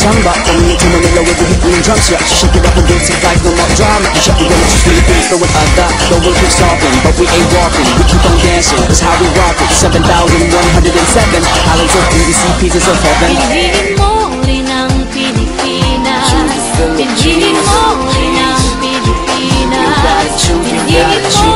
samba. Coming into Manila with the heat and drums, yeah. Shake it up and dance it like no more drama. You shut the door, just Philippines, throwing other. The world keeps talking, but we ain't walking. We keep on dancing, that's how we rock it. 7,107 islands of PVC, pieces of heaven. Pinili mo rin ang Pilipinas. Pinili mo rin ang Pilipinas. Pinili mo